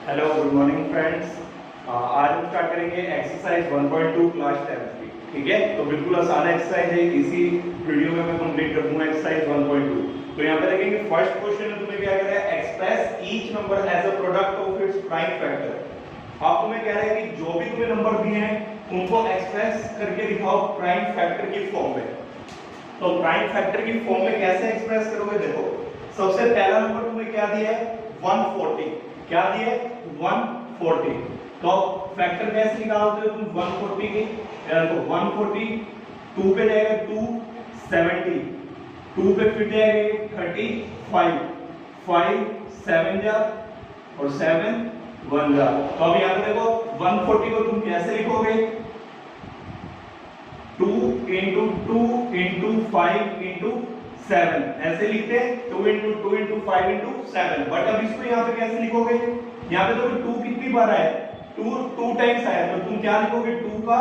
Hello good morning friends. आज हम start करेंगे एक्सरसाइज 1.2 क्लास 10 की। ठीक है, तो बिल्कुल आसान एक्सरसाइज है, इसी वीडियो में मैं कंप्लीट कर दूंगा एक्सरसाइज 1.2। तो यहाँ पे देखेंगे फर्स्ट क्वेश्चन में तुम्हें क्या कह रहा है, express each number as a product of its prime factor. आप तुम्हें कह रहे हैं कि जो भी तुम्हें नंबर दिए हैं उनको एक्सप्रेस करके दिखाओ प्राइम फैक्टर की फॉर्म में। तो प्राइम फैक्टर की फॉर्म में कैसे एक्सप्रेस करोगे, देखो सबसे पहला नंबर तुम्हें क्या दिया है 140। क्या दिया है 140। तो फैक्टर कैसे निकालते हो तुम 140 की, तो 140 2 पे जाएगा 270, 2 पे फिर जाएगा 35, 5 7 जा और 7 1 जा। तो अब यहाँ पे देखो 140 को तुम कैसे लिखोगे, 2 into 2 into 5 into 7 ऐसे लिखते हैं, 2 into 2 into 5 into 7। बट अब इसको यहाँ पे कैसे लिखोगे, यहाँ पे तो 2 कितनी बार आया, 2 टाइम्स आया, तो तुम क्या लिखोगे 2 का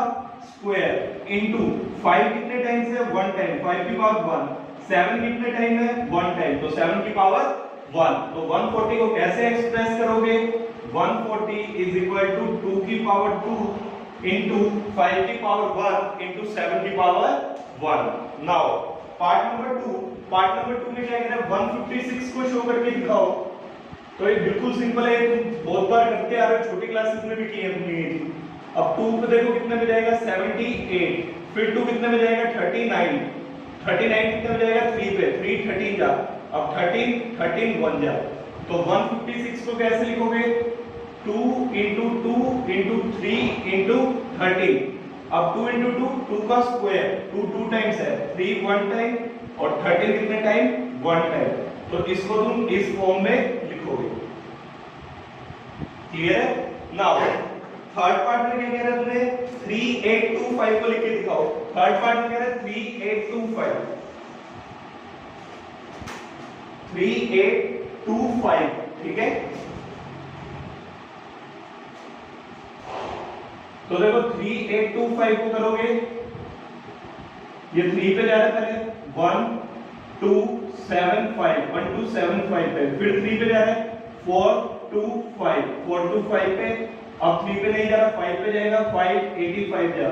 स्क्वायर इनटू 5 कितने टाइम्स है 1 टाइम, 5 की पावर 1, 7 कितने टाइम है 1 टाइम, तो 7 की पावर 1। तो 140 को कैसे एक्सप्रेस करोगे, 140 is equal to 2 की पावर 2 into 5 की पावर 1 into 7 की पावर 1। नाउ पार्ट नंबर 2 में क्या कहना है 156 को शो करके दिखाओ। तो ये बिल्कुल सिंपल है, तुम बहुत बार करते आ रहे हो, छोटी क्लासेस में भी किए हैं तुमने ये। अब 2 पे देखो कितने में जाएगा 78, फिर 2 कितने में जाएगा 39, 39 कितने में जाएगा 3 पे, 3 13 जा, अब 13 13 1 जा। तो 156 को कैसे लिखोगे, 2 into 2 into 3 into 13। अब 2 into 2 2 का स्क्वायर, 2 टाइम्स है, 3 1 टाइम और 13 कितने टाइम 1 टाइम। तो इसको तुम इस फॉर्म में लिखोगे। क्लियर है। नाउ थर्ड पार्ट में क्या कह रहा है तुम्हें, 3825 को लिख के दिखाओ। थर्ड पार्ट में कह रहा है 3825, 3825। ठीक है, तो देखो 3825 को करोगे, ये 3 पे जा रहा है पहले 1 2 7 5, 1 2 7 5 पे, फिर 3 पे जा रहा है 4 2 5, 4 2 5 पे, अब 3 पे नहीं जा रहा 5 पे जाएगा 5 85 जा,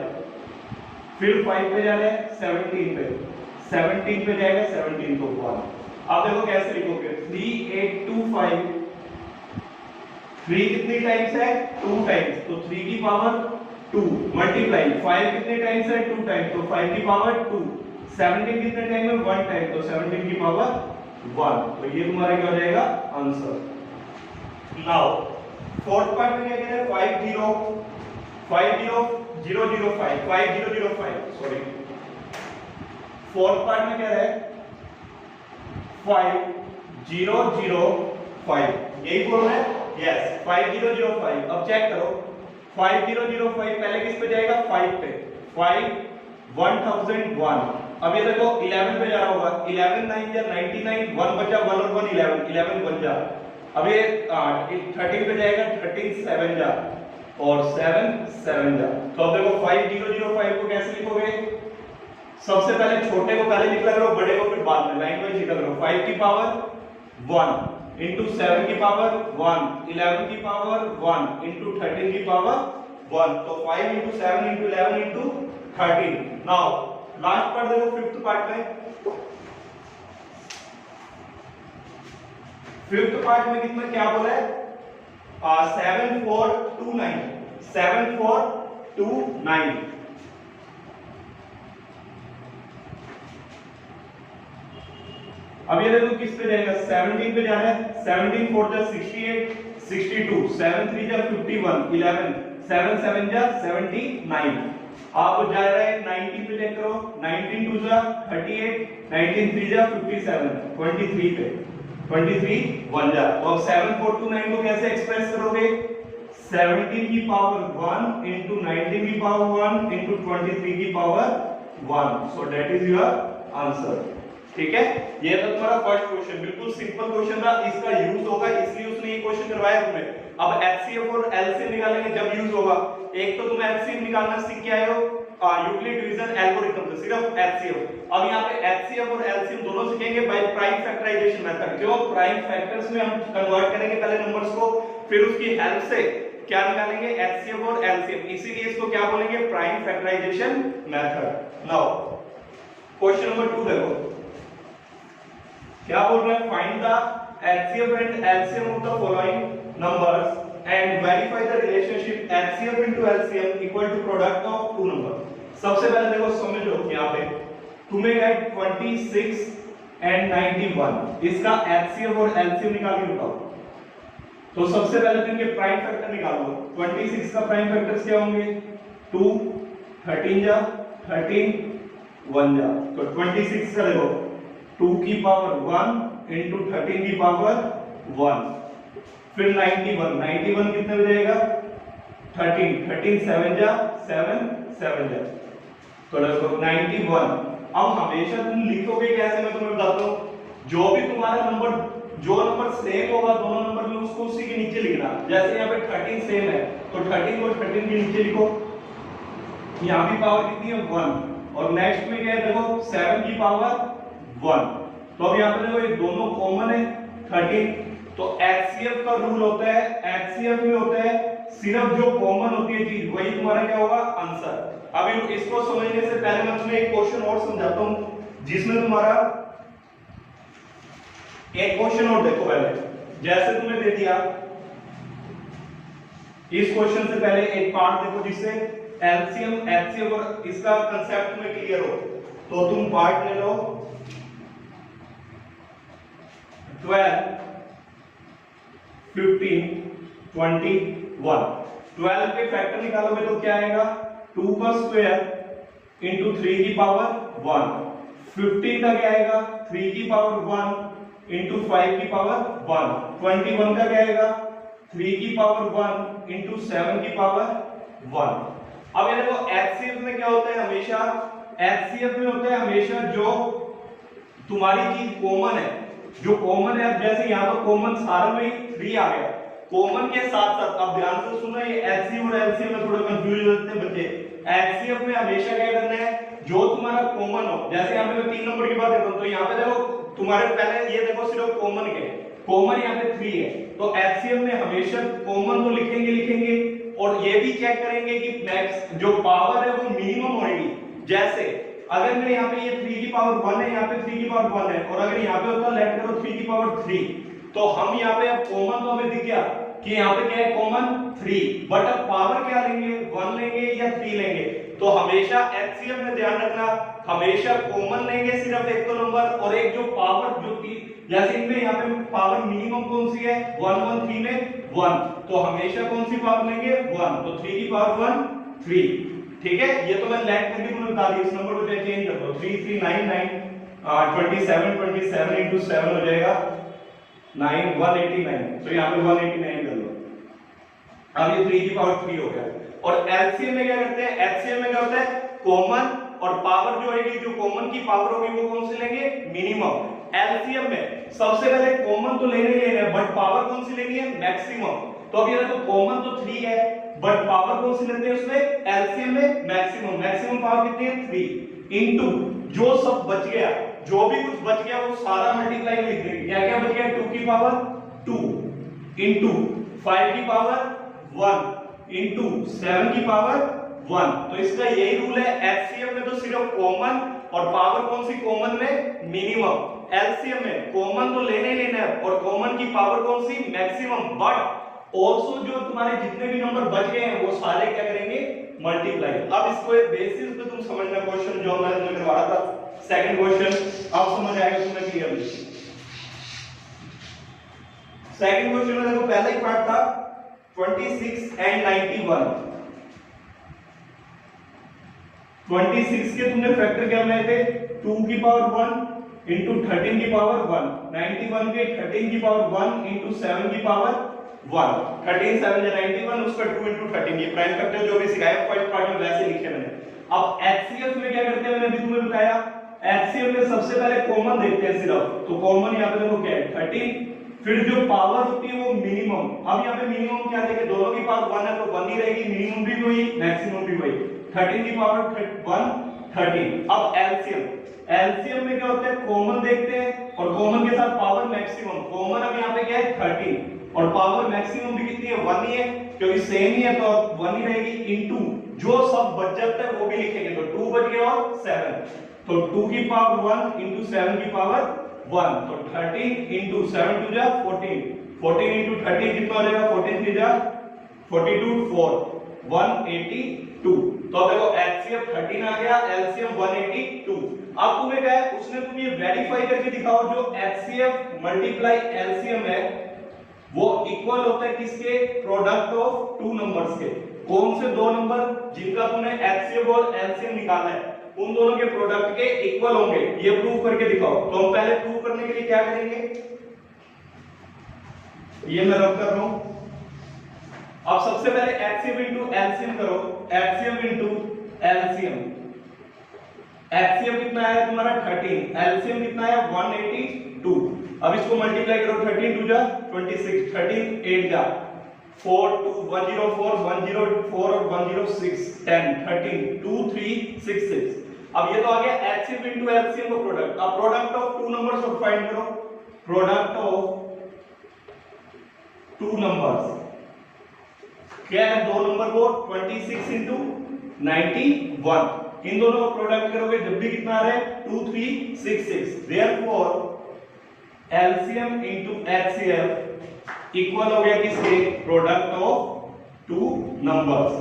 फिर 5 पे जा रहा है 17 पे, 17 पे जाएगा 17 को 1। अब देखो कैसे लिखोगे, 3825 3 कितनी टाइम्स है 2 टाइम्स, तो 3 की पावर 2 मल्टीप्लाई 5 कितने टाइम्स है 2 टाइम्स, तो 5 की पावर 2, 17 कितने टाइम है 1 टाइम, तो 17 की पावर 1। तो ये तुम्हारा क्या हो जाएगा आंसर। नाउ फोर्थ पार्ट में क्या कह रहा है 5005 सॉरी, फोर्थ पार्ट में क्या है 5005, यही बोल रहे हैं यस 5005। अब चेक करो 5005 पहले किस पे जाएगा 5 पे, 5 1001। अब ये देखो 11 पे जा रहा होगा, 11 9 जा 99, 1 बचा 1 और 1 11, 11 1 जा। अब ये 13 पे जाएगा 13 7 जा और 7 7 जा। तो अब देखो 5005 को कैसे लिखोगे, सबसे पहले छोटे को पहले लिख करो, बड़े को फिर बाद में लाइन वाइज लिखा करो। 5 की पावर 1 into 7 की पावर 1, 11 की पावर 1 into 13 की पावर 1, तो 5 into 7 into 11 into 13। Now last part देखो फिफ्थ पार्ट में, फिफ्थ पार्ट में कितना क्या बोला है 7429, 7429। अब ये देखो किस पे जाएगा 17 पे जा रहा है, 17 4 जा 68, 62, 7 3 जा 51, 11, 7 7 जा 79। आप जा रहा है 19 पे चेक करो, 19 2 जा 38, 19 3 जा 57, 23 पे 23 1 जा। तो अब 7429 को कैसे एक्सप्रेस करोगे, 17 की पावर 1 into 19 की पावर 1 into 23 की power 1। So that is your answer. ठीक है, ये था तुम्हारा फर्स्ट क्वेश्चन, बिल्कुल सिंपल क्वेश्चन था, इसका यूज होगा इसलिए उसने ये क्वेश्चन करवाया तुम्हें। अब एचसीएफ और एलसीएम निकालेंगे जब यूज होगा। एक तो तुम एचसीएफ निकालना सीख के आए हो, यूक्लिड डिवीजन एल्गोरिथम से, सिर्फ एचसीएफ। अब यहाँ पे एचसीएफ और एलसीएम दोनों सीखेंगे बाय प्राइम फैक्टराइजेशन मेथड। जो प्राइम फैक्टर्स में हम कन्वर्ट करेंगे पहले नंबर्स को, फिर उसकी हेल्प से क्या निकालेंगे, एचसीएफ और एलसीएम। इसीलिए इसको क्या बोलेंगे, prime factorisation method. Now question number 2 देखो क्या बोल रहा है, find the HCF and LCM of the following numbers and verify the relationship HCF into LCM equal to product of two number। सबसे पहले देखो समझो यहाँ पे तुम्हें क्या 26 and 91 इसका HCF और LCM निकाल के बताओ। तो सबसे पहले तुम ये प्राइम फैक्टर निकालो। 26 का प्राइम फैक्टर्स क्या होंगे, 2 13 जा 13 1 जा, तो 26 का देखो 2 की पावर 1 into 13 की पावर 1, फिर 91 कितने हो जाएगा, 13 7 जा 7 जा, तो देखो 91। अब हमेशा तुम लिखोगे कैसे, मैं तुम्हें बताता हूं। जो भी तुम्हारा नंबर, जो नंबर सेम होगा दोनों नंबर में, उसको उसी के नीचे लिखना। जैसे यहाँ पे 13 सेम है तो 13 को 13 के नीचे लिखो। यहाँ भी पावर कितनी है 1, और नेक्स्ट में क्या है देखो 7 की पावर 1। तो अब यहाँ पे देखो ये दोनों कॉमन है 13। तो HCF का रूल होता है, HCF में होता है सिर्फ जो कॉमन होती है चीज वही तुम्हारा क्या होगा, आंसर। अब इसको समझने से पहले मैं तुम्हें एक क्वेश्चन और समझाता हूं, जिसमें तुम्हारा एक क्वेश्चन और देखो पहले। जैसे तुम्हें दे दिया इस क्वेश्चन से पहले एक पार्ट देखो जिससे एलसीएम HCF और इसका कंसेप्ट में क्लियर हो। तो तुम पार्ट ले लो 12 15 21। 12 के फैक्टर निकालोगे तो क्या आएगा, 2 का स्क्वायर इंटू 3 की पावर 1। 15 का क्या आएगा, 3 की पावर 1 इंटू 5 की पावर 1। 21 का क्या आएगा, 3 की पावर 1 इंटू 7 की पावर 1। अब ये देखो एचसीएफ में क्या होता है, हमेशा एचसीएफ में होता है हमेशा जो तुम्हारी चीज कॉमन है, जो कॉमन है। जैसे यहाँ तो कॉमन सारे में 3 आ गया, कॉमन के साथ साथ अब ध्यान से सुनो, ये एचसीएफ और एलसीएम में थोड़ा कंफ्यूज हो जाते हैं बच्चे। एचसीएफ में हमेशा क्या करना है, जो तुम्हारा कॉमन हो। जैसे यहाँ पे मैं 3 नंबर की बात करता हूँ, तो यहाँ पे देखो तुम्हारे पहले ये देखो सिर्फ कॉमन के, कॉमन यहाँ पे 3 है। तो एचसीएफ में हमेशा कॉमन तो लिखेंगे और ये भी चेक करेंगे कि मैक्स जो पावर है वो मिनिमम होगी। जैसे अगर मेरे यहाँ पे ये 3 की पावर 1 है, यहाँ पे 3 की पावर 1 है, और अगर यहाँ पे होता लेट करो 3 की पावर 3, तो हम यहाँ पे अब कॉमन तो हमें दिख गया कि यहाँ पे क्या है कॉमन 3, बट अब पावर क्या लेंगे, 1 लेंगे या 3 लेंगे। तो हमेशा एचसीएफ में ध्यान रखना, हमेशा कॉमन लेंगे सिर्फ एक तो नंबर, और एक जो पावर जो थी, जैसे इनमें यहाँ पे पावर मिनिमम कौन सी है 1 1 3 में 1, तो हमेशा कौन सी पावर लेंगे 1, तो 3 की पावर 1 3। ठीक है, ये तो मैं लेट करके तुम्हें बता दी। इस नंबर को चेंज कर दो, 3 3 9 9 27 into 7 हो जाएगा 9 189। तो यहाँ पे 189 कर लो। अब ये 3 की पावर 3 हो गया। और एलसीएम में क्या करते हैं, एचसीएम में क्या होता है कॉमन, और पावर जो है जो कॉमन की पावर होगी वो कौन सी लेंगे, मिनिमम। एलसीएम में सबसे पहले कॉमन तो लेने हैं, बट पावर कौन सी लेनी है, मैक्सिमम। तो अब ये देखो कॉमन तो 3 है, बट पावर कौन सी लेते हैं उसमें, एलसीएम में मैक्सिमम। मैक्सिमम पावर कितनी है 3 इनटू जो सब बच गया, जो भी कुछ बच गया वो सारा मल्टीप्लाई लिख देंगे। क्या क्या बच गया, 2 की पावर 2 इनटू 5 की पावर 1 इनटू 7 की पावर 1। तो इसका यही रूल है। एचसीएम में तो सिर्फ कॉमन, और पावर कौन सी कॉमन में, मिनिमम। एलसीएम में कॉमन तो लेने ही लेना है, और कॉमन की पावर कौन सी, मैक्सिमम। बट ऑल्सो जो तुम्हारे जितने भी नंबर बच गए हैं वो सारे क्या करेंगे, मल्टीप्लाई। अब इसको एक बेसिस पे तुम समझना क्वेश्चन जो मैं तुम्हें करवा रहा था, सेकंड क्वेश्चन अब समझ आएगा तुम्हें क्लियरली। सेकंड क्वेश्चन में देखो पहला ही पार्ट था 26 and 91। 26 के तुमने फैक्टर क्या बनाए थे, 2 की पावर 1 इंटू 13 की पावर 1। 91 के 13 की पावर 1 इंटू 7 की पावर 1। 13 7 या 91, उसका 2 इंटू 13। ये प्राइम फैक्टर जो भी सिखाया फर्स्ट पार्ट में वैसे लिखे मैंने। अब एचसीएफ में क्या करते हैं, मैंने अभी तुम्हें बताया, एचसीएफ में सबसे पहले कॉमन देखते हैं सिर्फ। तो कॉमन यहाँ पे देखो क्या है 13, फिर जो पावर होती है वो मिनिमम। अब यहाँ पे मिनिमम क्या देखे, दोनों की पावर 1 है तो 1 ही रहेगी, मिनिमम भी वही मैक्सिमम भी वही। 13 की पावर 1 13। अब एलसीएम, एलसीएम में क्या होता है, कॉमन देखते हैं और कॉमन के साथ पावर मैक्सिमम। कॉमन अब यहाँ पे क्या है 13 और पावर मैक्सिमम भी कितनी है 1 ही है, क्योंकि सेम ही है तो 1 ही रहेगी, इनटू जो सब बच जाता है वो भी लिखेंगे, तो 2 बच गया और 7, तो 2 की पावर 1 इंटू 7 की पावर 1, तो 13 इंटू 7 टू जा 14, 14 इंटू 13 कितना हो जाएगा, 14 3 जा 42 4 182। तो देखो एचसीएफ 13 आ गया, एलसीएम 182। अब तुम्हें क्या है, उसने तुम ये वेरीफाई करके दिखाओ जो एचसीएफ मल्टीप्लाई एलसीएम है वो इक्वल होता है किसके, प्रोडक्ट ऑफ टू नंबर्स के। कौन से दो नंबर जिनका तुमने एचसीएफ और एलसीएम निकाला है उन दोनों के प्रोडक्ट के इक्वल होंगे, ये प्रूव करके दिखाओ। तो हम पहले प्रूव करने के लिए क्या करेंगे, ये मैं रब कर रहा हूं। अब सबसे पहले एचसीएफ इंटू एलसीएम करो, एचसीएफ इंटू एलसीएम। एचसीएफ कितना है तुम्हारा 13, एलसीएम कितना है 182। अब इसको मल्टीप्लाई करो, 13 2 जा 26, 13 8 जा 4 2 104 104 और 106 10 13 2 3 6 6। अब ये तो आ गया एचसीएफ इंटू एलसीएम का प्रोडक्ट। अब प्रोडक्ट ऑफ टू नंबर्स को फाइंड करो, प्रोडक्ट ऑफ टू नंबर्स क्या है, दो नंबर को 26 इंटू 91, इन दोनों को प्रोडक्ट करोगे जब भी कितना आ रहा है 2366। Therefore LCM into HCF equal हो गया किसके, प्रोडक्ट ऑफ टू नंबर्स।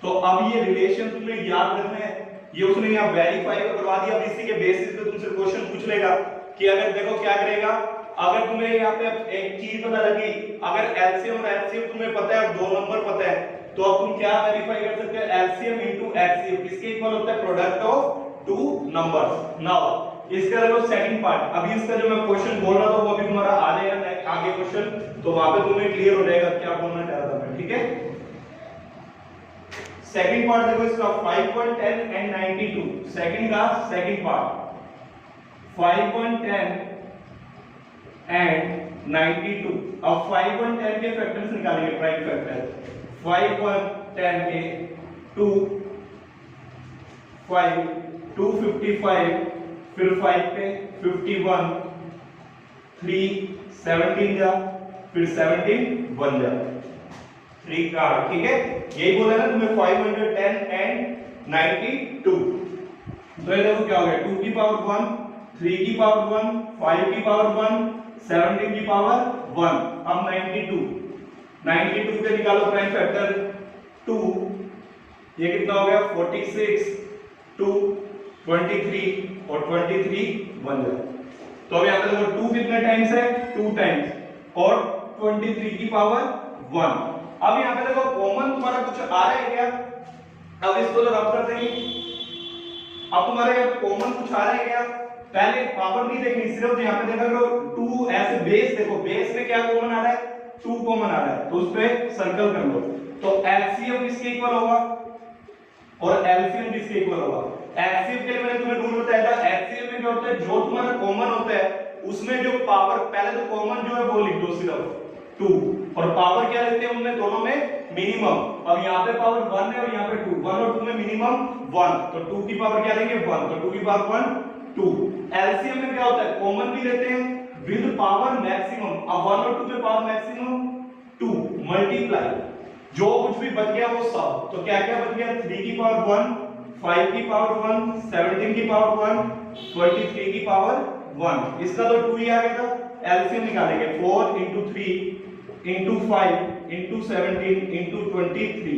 तो अब ये रिलेशन तुम्हें याद रखना है, ये उसने यहाँ वेरीफाई करवा दिया। अब इसी के बेसिस पे तुमसे क्वेश्चन पूछ लेगा कि अगर देखो क्या करेगा, अगर तुम्हें यहाँ पे एक चीज पता लगी, अगर एलसीएम और एचसीएफ तुम्हें पता है और दो नंबर पता है, तो अब तुम क्या वेरीफाई कर सकते हो, एलसीएम इनटू एचसीएफ किसके इक्वल होता है, product of two numbers. Now इसका देखो सेकंड पार्ट, अभी इसका जो मैं क्वेश्चन बोल रहा था वो अभी तुम्हारा आ जाएगा आगे क्वेश्चन, तो वहां पे तुम्हें क्लियर हो जाएगा क्या बोलना चाह रहा था मैं, ठीक है। सेकंड पार्ट देखो इसका 5.10 एंड 92, सेकंड का सेकंड पार्ट 5.10 एंड 92। अब 5.10 के फैक्टर्स निकालेंगे, प्राइम फैक्टर 5.10 के 2 5 255, फिर 5 पे 51 3 17 जा, फिर 17 1 जा 3 का, ठीक है। यही बोला ना तुम्हें 510 एंड 92। तो ये देखो क्या हो गया, 2 की पावर 1 3 की पावर 1 5 की पावर 1 17 की पावर 1। अब 92 पे निकालो प्राइम फैक्टर 2, ये कितना हो गया 46 2 23 और 23 1 जा। तो अब यहाँ पे देखो 2 कितने टाइम्स है, 2 टाइम्स और 23 की पावर 1। अब यहाँ पे देखो कॉमन तुम्हारा कुछ आ रहा है क्या, अब इसको तो रब कर देंगे। अब तुम्हारे यहाँ पे कॉमन कुछ आ रहा है क्या, पहले पावर नहीं देखनी, सिर्फ यहाँ पे देखा करो 2 ऐसे बेस, देखो बेस में क्या कॉमन आ रहा है, 2 कॉमन आ रहा है, तो उस पे सर्कल कर लो। तो एलसीएम किसके इक्वल होगा और एलसीएम किसके इक्वल होगा। एचसीएफ के लिए मैंने तुम्हें रूल बताया था, एचसीएफ में क्या होता है, जो तुम्हारा कॉमन होता है उसमें जो पावर, पहले तो कॉमन जो है वो लिख दो सिर्फ 2, और पावर क्या लेते हैं उनमें दोनों में मिनिमम। अब यहाँ पे पावर 1 है और यहाँ पे 2, 1 और 2 में मिनिमम 1, तो 2 की पावर क्या लेंगे 1, तो 2 की पावर 1 2। एलसीएम में क्या होता है, कॉमन भी लेते हैं विद पावर मैक्सिमम। अब 1 और 2 में पावर मैक्सिमम 2 मल्टीप्लाई जो कुछ भी बच गया वो सब, तो क्या क्या बच गया 3 की पावर 1 5 की पावर 1 17 की पावर 1 23 की पावर 1। इसका तो 2 ही आ गया था। एलसीएम निकालेंगे 4 into 3 into 5 into 17 into 23,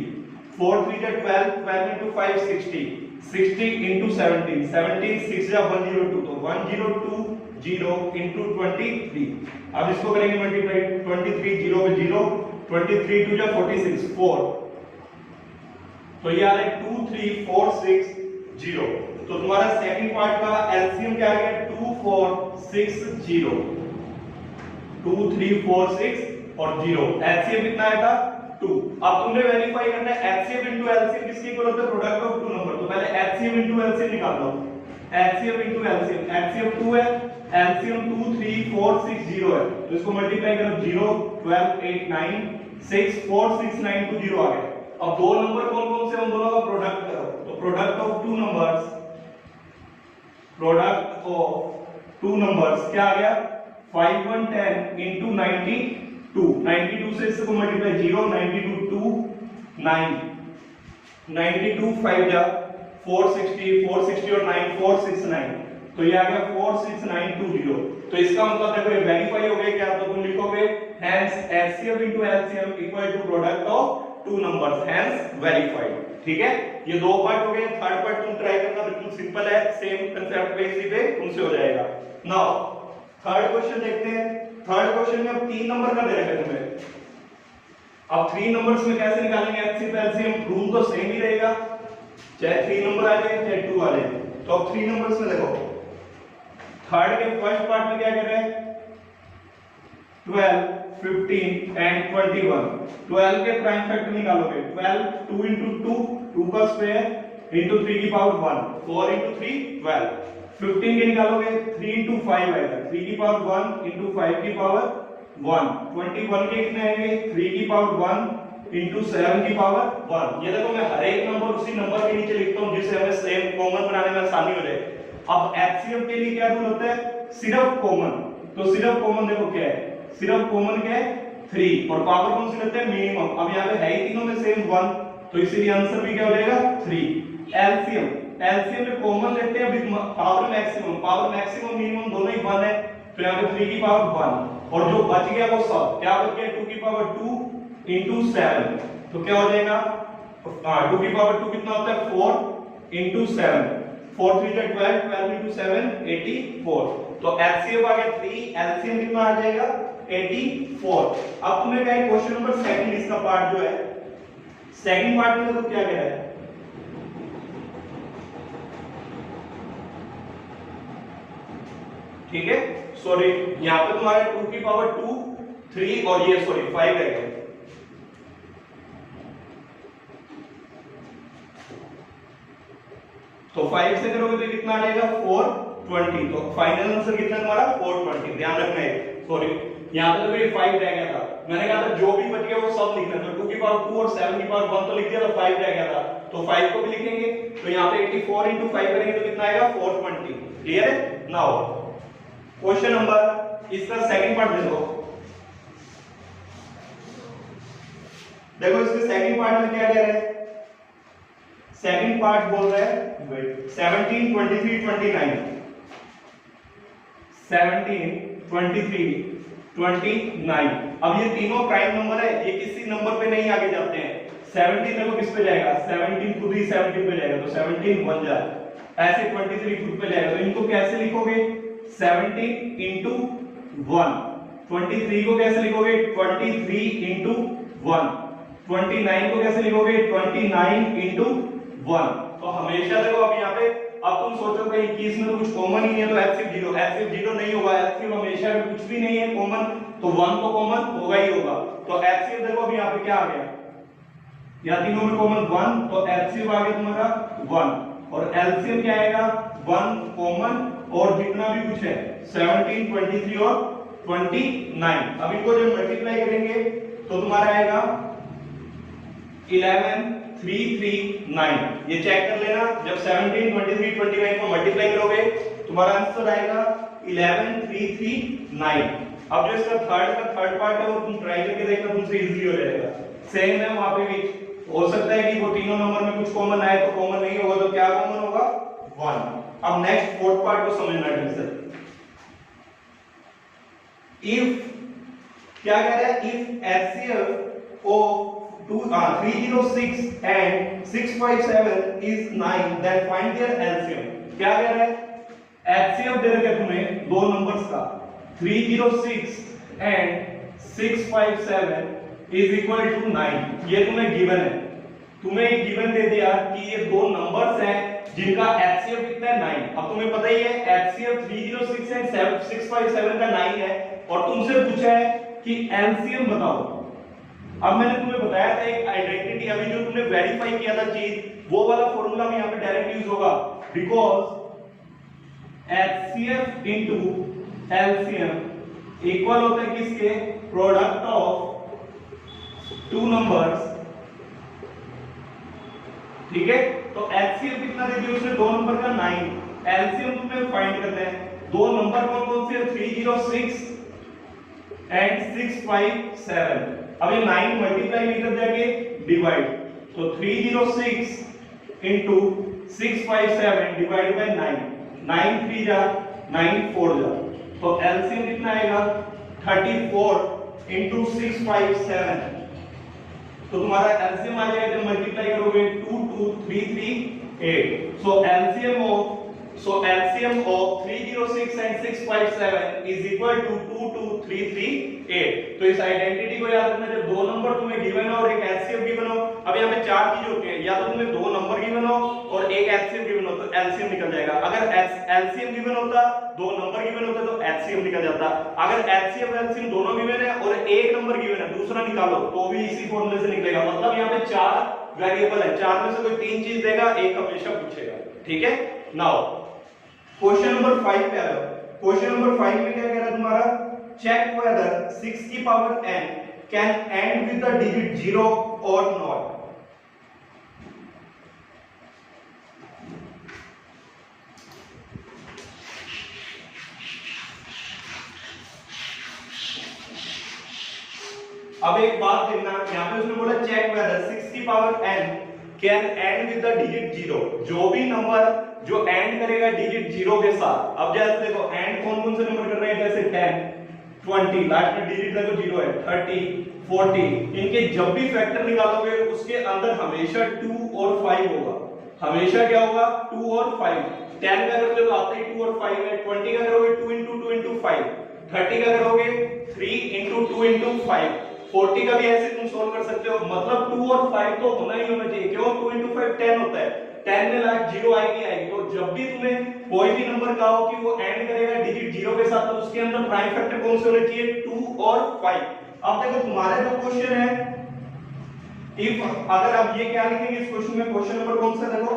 4 3 जा 12 12 into 5 60 60 into 17 17 6 जा 102, तो 1020 into 23। अब इसको करेंगे मल्टीप्लाई, 23 0 पे 0 23 2 जा 46 4, तो ये आ रहा है 2 3 4 6 0। तो तुम्हारा सेकंड पार्ट का एलसीएम क्या आ गया 2 4 6 0, 2 3 4 6 और 0। एलसीएम कितना आया था 2। अब तुमने वेरीफाई करना है एचसीएफ इनटू एलसीएम किसके इक्वल होता है, प्रोडक्ट ऑफ टू नंबर। तो पहले एचसीएफ इनटू एलसीएम निकाल लो, एचसीएफ इनटू एलसीएम, एचसीएफ 2 है, एलसीएम 2 3 4 6 0 है, तो इसको मल्टीप्लाई करो 0 12 8 9 6 4 6 9 2 0 आ गया। अब दो नंबर कौन कौन से, उन दोनों का प्रोडक्ट करो, तो product of two numbers, product of two numbers क्या आ गया 5110 into 92, 92 से इसको मल्टीप्लाई 0, 92 2 9, 92 5 जा 460, 460 और 9 469, तो ये आ गया 46920। तो इसका मतलब देखो ये वेरीफाई हो गया क्या, तो तुम लिखोगे hence HCF into LCM equal to product of two numbers, hence verified। ठीक है, ये दो पार्ट हो गए। थर्ड पार्ट तुम ट्राई करना, बिल्कुल सिंपल है, सेम कांसेप्ट पे इसी पे तुमसे हो जाएगा। नाउ थर्ड क्वेश्चन देखते हैं। थर्ड क्वेश्चन में अब 3 नंबर का दे रखा है तुम्हें। अब 3 नंबर्स में कैसे निकालेंगे HCF LCM, रूल तो सेम ही रहेगा, चाहे 3 नंबर आ जाए चाहे 2 आ जाए। तो अब 3 नंबर्स में देखो, थर्ड के फर्स्ट पार्ट में क्या कर रहे हैं 12 15 एंड 21। 12 के प्राइम फैक्टर निकालोगे, 12 2 into 2 2 का स्क्वायर into 3 की पावर 1, 4 into 3 12। 15 के निकालोगे 3 into 5 आएगा, 3 की पावर 1 into 5 की पावर 1। 21 के कितने आएंगे 3 की पावर 1 into 7 की पावर 1। ये देखो मैं हर एक नंबर उसी नंबर के नीचे लिखता हूं जिससे हमें सेम कॉमन बनाने में आसानी हो जाए। अब HCF के लिए क्या रूल होता है, सिर्फ कॉमन। तो सिर्फ कॉमन देखो क्या है, सिर्फ कॉमन क्या है 3, और पावर कौन सी लेते हैं मिनिमम। अब यहाँ पे है ही तीनों में सेम 1, तो इसीलिए आंसर भी क्या हो जाएगा 3। एलसीएम, एलसीएम में कॉमन लेते हैं with power maximum, power maximum minimum दोनों ही 1 है, तो यहाँ पे 3 की पावर 1, और जो बच गया वो सब क्या बच गया 2 की पावर 2 into 7, तो क्या हो जाएगा 2 की पावर 2 कितना होता है 4 into 7, 4 3 जा 12, 12 into 7 84। तो एलसीएम आ गया 3, एलसीएम कितना आ जाएगा 84। अब तुम्हें क्या है क्वेश्चन नंबर सेकंड, इसका पार्ट जो है सेकंड पार्ट में तो क्या कह रहा है, ठीक है सॉरी यहां पे तुम्हारे 2 की पावर 2 3 और ये सॉरी 5 रह गया। तो 5 से करोगे तो कितना आ जाएगा 420। तो फाइनल आंसर कितना तुम्हारा 420। ध्यान रखना है, सॉरी यहां पे तो ये 5 रह गया था, मैंने कहा था जो भी बच गया वो सब लिखना। तो 2 की पावर 2 और 7 की पावर 1 तो लिख दिया, तो 5 रह गया था, तो 5 को भी लिखेंगे। तो यहां पे 84 into 5 करेंगे तो कितना आएगा 420। क्लियर है। नाउ क्वेश्चन नंबर इसका सेकंड पार्ट देखो, देखो इसके सेकंड पार्ट में क्या कह रहा है, सेकंड पार्ट बोल रहा है 17 23 29, 17 23 29। अब ये तीनों प्राइम नंबर है, ये किसी नंबर पे नहीं आगे जाते हैं। 17 देखो किस पे जाएगा 17 खुद ही 17 पे जाएगा, तो 17 बन जाए, ऐसे 23 खुद पे जाएगा। तो इनको कैसे लिखोगे 17 into 1, 23 को कैसे लिखोगे 23 into 1, 29 को कैसे लिखोगे 29 into 1। तो हमेशा देखो अब यहाँ पे, अब तुम सोचो भाई कि इसमें तो कुछ कॉमन ही नहीं है, तो एलसीएम 0, एलसीएम 0 नहीं होगा, एलसीएम हमेशा कुछ भी नहीं है कॉमन, तो 1 तो कॉमन होगा ही होगा। तो एलसीएम देखो अभी यहाँ पे क्या आ गया, या तीनों में कॉमन 1, तो एलसीएम आ गया तुम्हारा 1, और एलसीएम क्या आएगा 1 कॉमन, और जितना भी कुछ है 17 23 और 29। अब इनको जब मल्टीप्लाई करेंगे तो तुम्हारा आएगा 11 3 3 9। ये चेक कर लेना, जब 17 23 29 को मल्टीप्लाई करोगे तुम्हारा आंसर आएगा 11 3 3 9। अब जो इसका थर्ड पार्ट है वो तुम ट्राई करके देखना, तुमसे इजी हो जाएगा। सेम है वहां पे भी, हो सकता है कि वो तीनों नंबर में कुछ कॉमन आए तो कॉमन नहीं होगा, तो क्या कॉमन होगा 1। अब नेक्स्ट फोर्थ पार्ट को समझना है सर। इफ क्या कह रहा है, if HCF of 306 and 657 is 9, then find their LCM। क्या कह रहा है, HCF दे रखा है तुम्हें दो नंबर्स का, 306 and 657 is equal to 9। ये तुम्हें गिवन है, तुम्हें एक गिवन दे दिया कि ये दो नंबर्स हैं जिनका HCF कितना है 9। अब तुम्हें पता ही है HCF 306 and 657 का 9 है, और तुमसे पूछा है कि LCM बताओ। अब मैंने तुम्हें बताया था एक आइडेंटिटी, अभी जो तुमने वेरीफाई किया था चीज, वो वाला फॉर्मूला भी यहाँ पे डायरेक्ट यूज होगा, because HCF into LCM equal होता है किसके, प्रोडक्ट ऑफ टू नंबर्स ठीक है, तो एलसीएम कितना दे दिया उसने, 2 नंबर का 9। एलसीएम तुम्हें फाइंड करना है। दो नंबर कौन कौन से, 306 एंड 657। अब ये 9 मल्टीप्लाई इधर जाके डिवाइड, तो 306 इंटू 657 डिवाइड बाय 9, 9 3 जा 9 4 जा, तो एलसीएम कितना आएगा 34 इंटू 657। तो तुम्हारा एलसीएम आ जाएगा जब मल्टीप्लाई करोगे 22338। So LCM of 306 and 657 is equal to 22338। तो इस आइडेंटिटी को याद रखना, जब दो नंबर तुम्हें गिवन हो और एक एलसीएम गिवन हो। अब यहाँ पे चार चीजें होती हैं, या तो तुम्हें दो नंबर गिवन हो और एक एलसीएम गिवन हो तो एलसीएम निकल जाएगा। अगर एलसीएम गिवन होता, दो नंबर गिवन होता तो एलसीएम निकल जाता। अगर एलसीएम दोनों गिवन है और एक नंबर गिवन है, दूसरा निकालो तो भी इसी फॉर्मूले से निकलेगा। मतलब यहाँ पे चार वेरिएबल है, चार में से कोई तीन चीज देगा, एक हमेशा पूछेगा। ठीक है, नाउ क्वेश्चन नंबर 5 पे आ जाओ। क्वेश्चन नंबर 5 में क्या कह रहा है तुम्हारा, चेक वेदर 6 की power n can and with the digit 0 और नॉट। अब एक बात देखना, यहां पे उसने बोला चेक वेदर 6 की power n can and with the digit 0। जो भी नंबर जो एंड करेगा डिजिट 0 के साथ। अब जैसे देखो एंड कौन कौन से नंबर कर रहे हैं, जैसे 10 20, लास्ट में डिजिट देखो 0 है, 30 40, इनके जब भी फैक्टर निकालोगे उसके अंदर हमेशा 2 और 5 होगा। हमेशा क्या होगा, 2 और 5। 10 का करोगे तो आते ही 2 और 5 है, 20 का करोगे 2 into 2 into 5, 30 का करोगे 3 into 2 into 5, 40 का भी ऐसे तुम सोल्व कर सकते हो। मतलब 2 और 5 तो होना ही होना चाहिए, क्यों, 2 into 5 10 होता है, 10 में लास्ट 0 आएगी आएगी। तो जब भी तुम्हें कोई भी नंबर कहा हो कि वो एंड करेगा डिजिट 0 के साथ, तो उसके अंदर प्राइम फैक्टर कौन से होने चाहिए, 2 और 5। अब देखो तुम्हारा जो क्वेश्चन है, इफ अगर आप ये क्या लिखेंगे इस क्वेश्चन में, क्वेश्चन नंबर कौन सा देखो,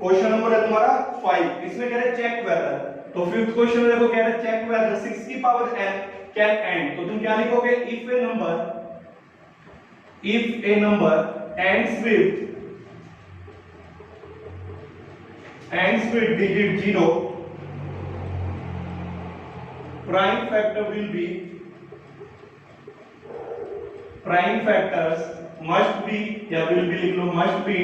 क्वेश्चन नंबर है तुम्हारा 5, इसमें कह रहे हैं चेक वेदर। तो फिफ्थ क्वेश्चन में देखो कह रहे हैं चेक वेदर 6 की पावर n कैन एंड, तो तुम क्या लिखोगे, if A number ends with digit 0, prime factors must be, या will be लिख लो, must be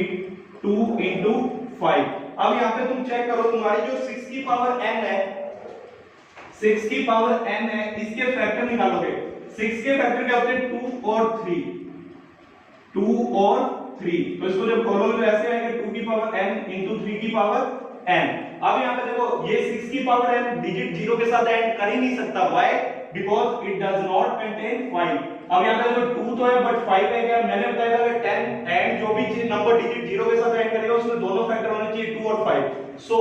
2 into 5। अब यहाँ पे तुम चेक करो, तुम्हारी जो 6 की पावर n है, 6 की पावर n है, इसके फैक्टर निकालोगे। 6 के फैक्टर क्या होते हैं, 2 और 3, 2 और 3। तो इसको जब खोलोगे तो ऐसे आएगा 2 की पावर n into 3 की पावर n। अब यहाँ पे देखो ये 6 की पावर n डिजिट 0 के साथ ऐड कर ही नहीं सकता, why, because it does not contain 5। अब यहाँ पे देखो 2 तो है बट 5 है क्या, मैंने बताया था कि 10 एंड जो भी चीज नंबर डिजिट 0 के साथ ऐड करेगा उसमें दोनों फैक्टर होने चाहिए 2 और 5। सो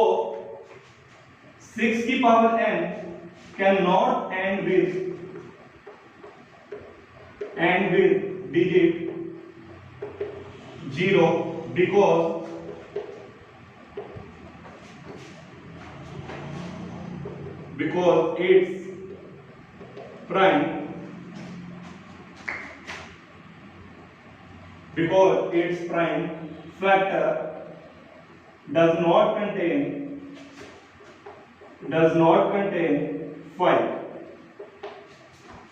6 की power n can not and with digit 0 because its prime factor does not contain 5।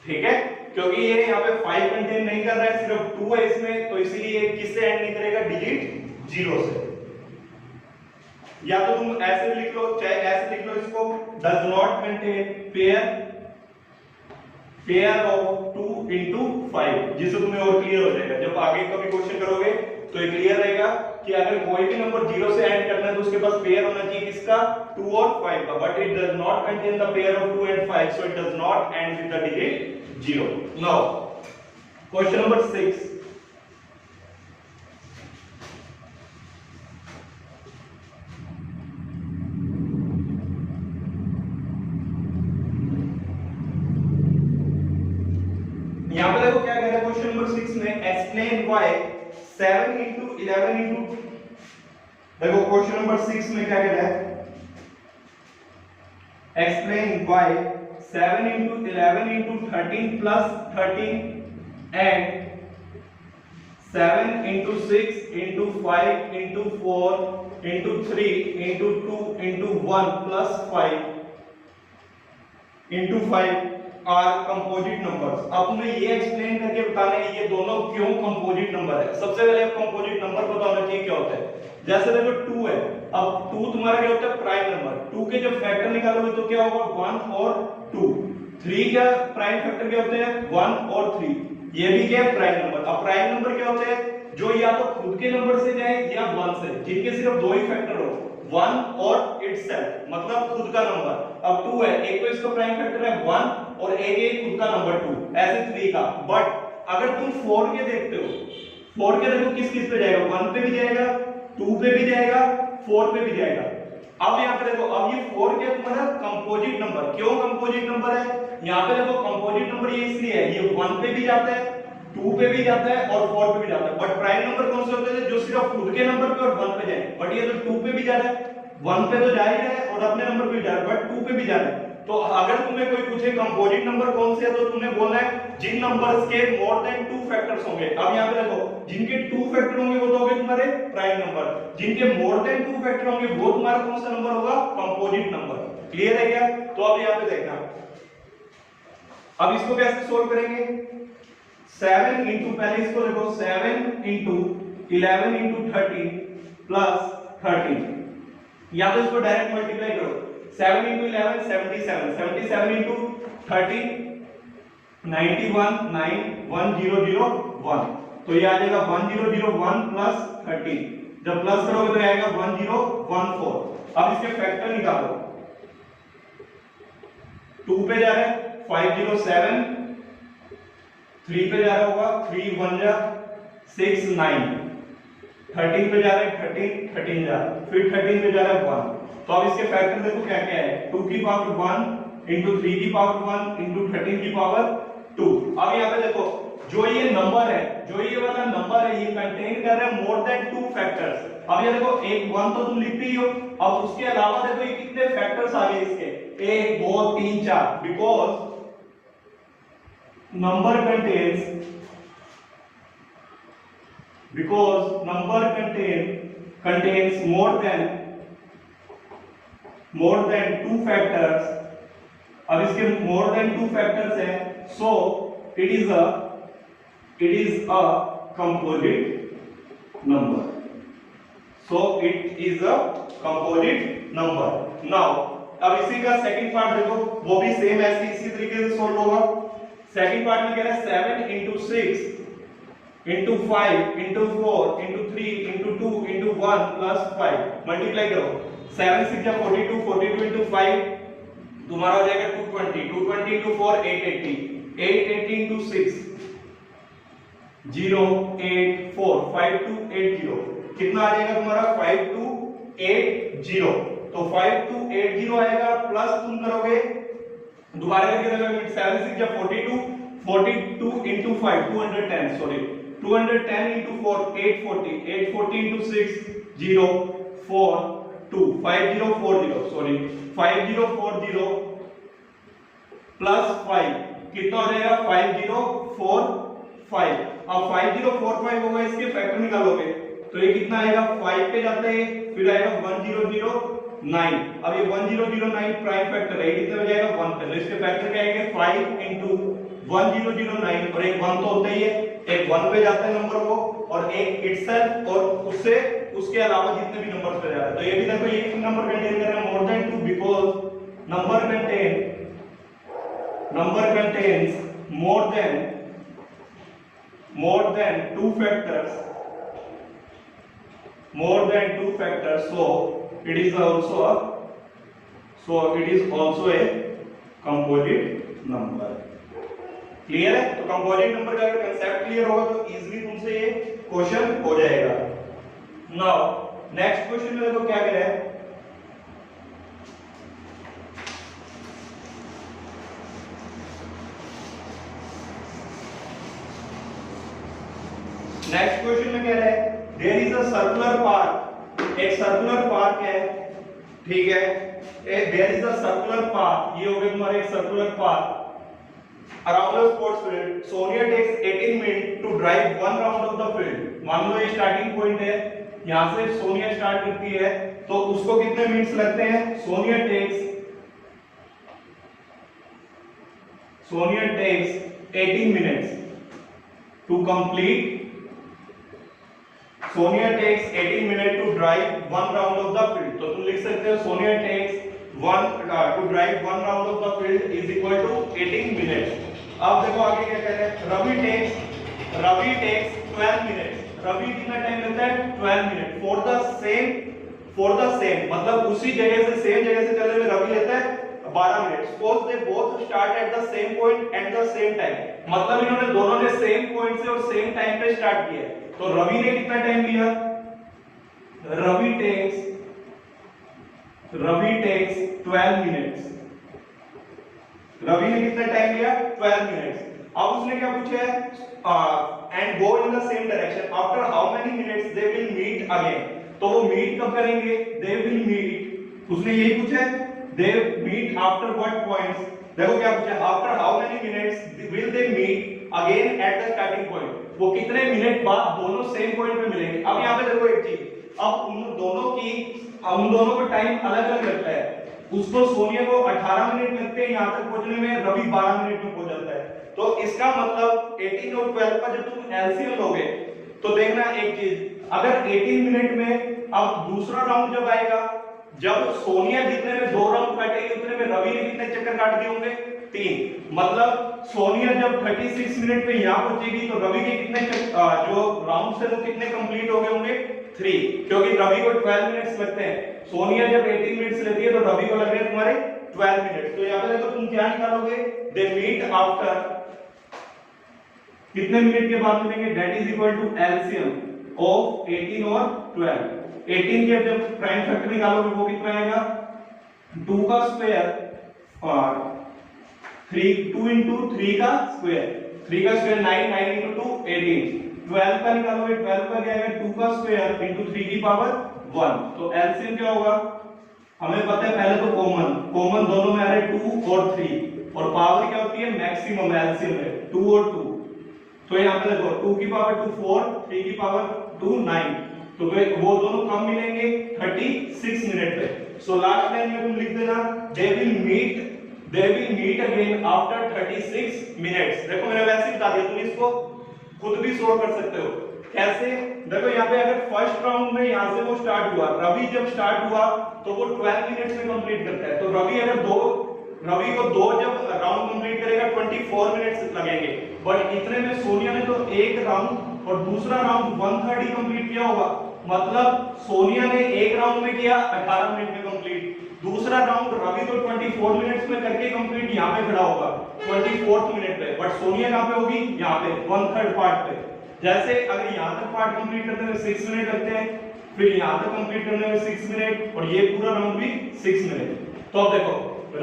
ठीक है, क्योंकि ये यहाँ पे 5 कंटेन नहीं कर रहा है, सिर्फ 2 है इसमें, तो इसीलिए किससे एंड नहीं करेगा, डिजिट 0 से। या तो तुम ऐसे लिख लो, चाहे ऐसे लिख लो इसको, does not contain pair of 2 into 5, जिससे तुम्हें और क्लियर हो जाएगा। जब आगे कभी क्वेश्चन करोगे तो ये क्लियर रहेगा कि अगर कोई भी नंबर 0 से एंड करना है तो उसके पास पेयर होना चाहिए किसका, 2 और 5 का, but it does not contain the pair of 2 and 5, so it does not end with the digit 0। now question number 6, यहां पे देखो क्या कह रहा है क्वेश्चन नंबर 6 में, एक्सप्लेन व्हाई 7 into 11 into, देखो क्वेश्चन नंबर 6 में क्या कह रहा है, explain why 7 into 11 into 13 plus 13 and 7 into 6 into 5 into 4 into 3 into 2 into 1 plus 5 into 5 are composite numbers. अब तुम्हें ये एक्सप्लेन करके बताना है ये दोनों क्यों कंपोजिट नंबर है। सबसे पहले कंपोजिट नंबर पता होना चाहिए क्या होता है। जैसे देखो 2 है, अब 2 तुम्हारा क्या होता है प्राइम नंबर। 2 के जब फैक्टर निकालोगे तो क्या होगा 1 और 2। 3 का प्राइम फैक्टर क्या होते हैं 1 और 3। ये भी क्या है प्राइम नंबर। अब प्राइम नंबर क्या होते हैं जो या तो खुद के नंबर से जाए या 1 से, जिनके सिर्फ दो ही फैक्टर हो 1 और इटसेल्फ, मतलब खुद का नंबर। अब 2 है, एक तो इसका प्राइम फैक्टर है 1 और एक खुद का नंबर 2, ऐसे 3 का। बट अगर तुम 4 के देखते हो, 4 के देखो किस किस पे जाएगा, 1 पे भी जाएगा, 2 पे भी जाएगा, 4 पे भी जाएगा। अब यहाँ पे देखो, अब ये 4 क्या तुम्हारा कंपोजिट नंबर। क्यों कंपोजिट नंबर है यहाँ पे देखो, कंपोजिट नंबर ये इसलिए है ये 1 पे भी जाता है, 2 पे भी जाता है और 4 पे भी जाता है। बट प्राइम नंबर कौन से होते हैं जो सिर्फ खुद के नंबर पे और 1 पे जाए। बट ये तो 2 पे भी जा रहा है, 1 पे तो जा ही रहा है और अपने नंबर पे भी जा रहा है, बट 2 पे भी जा रहा है। तो अगर तुम्हें कोई पूछे कंपोजिट नंबर कौन से है तो तुमने बोलना है जिन नंबर्स के मोर देन 2 फैक्टर्स होंगे। अब यहाँ पे देखो, जिनके 2 फैक्टर होंगे वो तो होंगे तुम्हारे प्राइम नंबर, जिनके मोर देन 2 फैक्टर होंगे वो तुम्हारा कौन सा नंबर होगा कंपोजिट नंबर। क्लियर है क्या? तो अब यहाँ पे देखना, अब इसको कैसे सोल्व करेंगे। 7 इंटू, पहले इसको देखो 7 इंटू 11 इंटू 13 प्लस 13, या तो इसको डायरेक्ट मल्टीप्लाई करो। 7 इंटू 11 77, 77 इंटू 13 91 91001, तो ये आ जाएगा 1001 प्लस 13। जब प्लस करोगे तो आएगा 1014। अब इसके फैक्टर निकालो। 2 पे जा रहा है 507, 3 पे जा रहा होगा 3 1 जा 6 9, 13 पे जा रहा है 13 जा, फिर 13 पे जा रहा है 1। तो अब इसके फैक्टर देखो क्या क्या है, 2 की पावर 1 इंटू 3 की पावर 1 इंटू 13 की पावर 2। अब यहाँ पे देखो जो ये नंबर है, जो ये वाला नंबर है, ये कंटेन कर रहा है मोर देन 2 फैक्टर्स। अब ये देखो एक 1 तो तुम लिखते ही हो, अब उसके अलावा देखो ये कितने फैक्टर्स आ गए इसके, 1 2 3 4, because number contains more than 2 factors। अब इसके more than 2 factors है, so it is a composite number, so it is a composite number। now अब इसी का सेकंड पार्ट देखो, वो भी सेम ऐसे इसी तरीके से सोल्व होगा। सेकंड पार्ट में कह रहा है 7 into 6 into 5 into 4 into 3 into 2 into 1 plus 5, multiply करो। 7 6 जा 42, 42 into 5 तुम्हारा हो जाएगा 220, 220 into 4 880, 880 into 6 084, 5280, कितना आ जाएगा तुम्हारा 5280। तो 5280 आएगा, प्लस तुम करोगे दोबारा करके देखोगे 7 6 जा 42, 42 into 5 210, sorry 210 into 4 840, 840 into 6 042, 5040, sorry 5040 plus 5 कितना हो जाएगा 5045। अब 5045 होगा, इसके फैक्टर निकालोगे तो ये कितना आएगा 5 पे जाता है, फिर आएगा 1009। अब ये 1009 प्राइम फैक्टर है, कितने हो जाएगा 1 पे, तो इसके फैक्टर क्या आएंगे 5 into 1009, और एक 1 तो होता ही है, एक 1 पे जाता है नंबर को, और एक इटसेल्फ, और उससे उसके अलावा जितने भी नंबर्स पे जा रहा है। तो ये भी देखो ये नंबर कंटेन कर रहा है more than 2, because number contains more than 2 factors, so it is also a composite number। Clear है? तो कंपोजिट नंबर का अगर कंसेप्ट क्लियर होगा तो इजीली तुमसे ये क्वेश्चन हो जाएगा। नाउ नेक्स्ट क्वेश्चन में देखो क्या कह रहा है, नेक्स्ट क्वेश्चन में कह रहा है there is a circular park, एक सर्कुलर पार्क है, ठीक है, there is a circular park, ये हो गया तुम्हारा एक circular park around a sports field, Sonia takes 18 minutes to drive one round of the field. मान लो ये स्टार्टिंग पॉइंट है, यहाँ से सोनिया स्टार्ट करती है, तो उसको कितने मिनट्स लगते हैं? Sonia takes 18 minutes to complete. Sonia takes 18 minutes to drive one round of the field. तो तुम लिख सकते हो Sonia takes to drive one round of the field is equal to 18 minutes. अब देखो आगे क्या कह रहे हैं? Ravi takes 12 minutes. रवि कितना टाइम लेता है? 12 मिनट फॉर द सेम मतलब उसी जगह से सेम जगह से चलने में रवि लेता है 12 minute. Suppose they both start at the same point at the same time, मतलब इन्होंने दोनों ने सेम पॉइंट से और सेम टाइम पे स्टार्ट किया. तो रवि ने कितना टाइम लिया? Ravi takes 12 minutes. रवि ने कितना टाइम लिया? 12 मिनट्स. अब उसने क्या पूछा है? And go in the same direction after how many minutes they will meet again. तो वो मीट कब करेंगे? They will meet. उसने यही पूछा है, they meet after what points. देखो क्या पूछा है? After how many minutes will they meet again at the starting point. वो कितने मिनट बाद दोनों सेम पॉइंट पे मिलेंगे. अब यहाँ पे देखो एक चीज, अब उन दोनों को टाइम अलग अलग लगता है. उसको सोनिया को 18 मिनट लगते हैं यहाँ तक पहुंचने में, रवि 12 मिनट में पहुंच जाता है. तो इसका मतलब 18 और 12 का जब तुम एलसीएम लोगे तो देखना एक चीज, अगर 18 मिनट में अब दूसरा राउंड जब आएगा, जब सोनिया जितने में 2 राउंड काटेगी उतने में रवि ने कितने चक्कर काट दिए होंगे? 3. मतलब सोनिया जब 36 मिनट पे यहाँ पहुंचेगी तो रवि के कितने जो राउंड से वो कितने कंप्लीट हो गए होंगे? 3, क्योंकि रवि को 12 मिनट्स लगते हैं. सोनिया जब 18 मिनट्स लेती है तो रवि को लग रहे हैं तुम्हारे 12 मिनट्स. तो यहाँ पे देखो तुम क्या निकालोगे? दे मीट आफ्टर कितने मिनट के बाद मिलेंगे? That is equal to LCM of 18 और 12. 18 के जब प्राइम फैक्टर निकालोगे वो कितना आएगा? 2 का स्क्वायर और 2 into 3 का स्क्वायर. 3 का स्क्वायर 9, 9 into 2 18. 12 का निकालोगे, 12 का क्या आएगा? 2 का स्क्वायर into 3 की पावर 1. तो एलसीएम क्या होगा? हमें पता है पहले तो कॉमन दोनों में आ रहे 2 और 3, और पावर क्या होती है? मैक्सिमम एलसीएम है 2 और 2. तो यहाँ पे देखो 2 की पावर 2 4, 3 की पावर 2 9. तो वो दोनों कम मिलेंगे 36 मिनट पे. सो लास्ट लाइन में तुम लिख देना they will meet again after 36 minutes. देखो मैंने वैसे ही बता दिया, तुम इसको खुद भी सोल्व कर सकते हो. कैसे? देखो यहाँ पे अगर फर्स्ट राउंड में यहाँ से वो स्टार्ट हुआ, रवि जब स्टार्ट हुआ तो वो 12 मिनट्स में कंप्लीट करता है. तो रवि को 2 जब राउंड कंप्लीट करेगा 24 मिनट्स लगेंगे. बट इतने में सोनिया ने तो एक राउंड और दूसरा राउंड 1/3 ही कंप्लीट किया होगा. मतलब सोनिया ने एक राउंड में किया 18 मिनट में कंप्लीट, दूसरा राउंड रवि तो 24 मिनट्स में करके कंप्लीट यहाँ पे खड़ा होगा 24th मिनट पे. बट सोनिया कहाँ पे होगी? यहाँ पे 1/3 पार्ट पे. जैसे अगर यहाँ तक पार्ट कंप्लीट करने में 6 मिनट लगते हैं, फिर यहाँ तक कंप्लीट करने में 6 मिनट, और ये पूरा राउंड भी 6 मिनट. तो अब देखो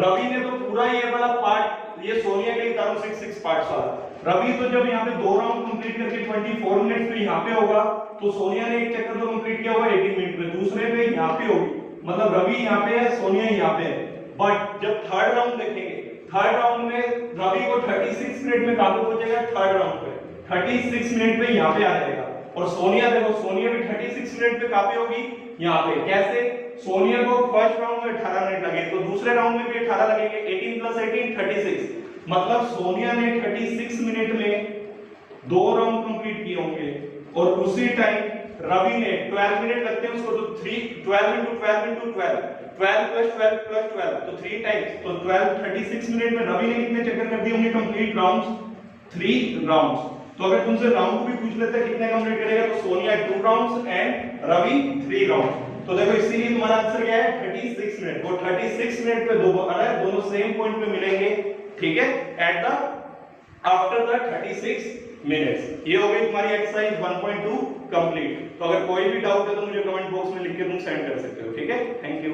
रवि ने तो पूरा ये वाला पार्ट, ये सोनिया के कारण 6 पार्ट्स वाला. रवि तो जब यहाँ पे 2 राउंड कंप्लीट करके 24 मिनट पे यहाँ पे होगा, तो सोनिया ने एक चक्कर तो कंप्लीट किया होगा 18 मिनट में, दूसरे पे यहाँ पे होगी. मतलब रवि यहाँ पे है, सोनिया यहाँ पे है. बट जब थर्ड राउंड देखेंगे, थर्ड राउंड में रवि को 36 मिनट में काबू पहुंचेगा. थर्ड राउंड पे 36 मिनट में यहाँ पे आ जाएगा, और सोनिया देखो सोनिया भी 36 मिनट पे काबू होगी यहाँ पे. कैसे? सोनिया को फर्स्ट राउंड में 18 मिनट लगे, तो दूसरे राउंड में भी 18 लगेंगे. 18 + 18 36. मतलब सोनिया ने 36 मिनट में 2 राउंड कंप्लीट किए होंगे, और उसी टाइम रवि ने 12 मिनट लगते हैं उसको, तो 12 into 12 into 12 + 12 तो 3 टाइम्स. तो 36 मिनट में रवि ने कितने चक्कर कर दिए होंगे कंप्लीट राउंड्स? 3 राउंड्स. तो अगर तुमसे राउंड भी पूछ लेते कितने कंप्लीट करेगा, तो Sonia 2 rounds and Ravi 3 rounds. तो देखो इसीलिए तुम्हारा आंसर क्या है? 36 मिनट. वो 36 मिनट पे दोनों सेम पॉइंट पे मिलेंगे, ठीक है, at the after the 36 minutes. ये हो गई तुम्हारी एक्सरसाइज 1.2 कंप्लीट. तो अगर कोई भी डाउट है तो मुझे कमेंट बॉक्स में लिख के तुम सेंड कर सकते हो. ठीक है, थैंक यू.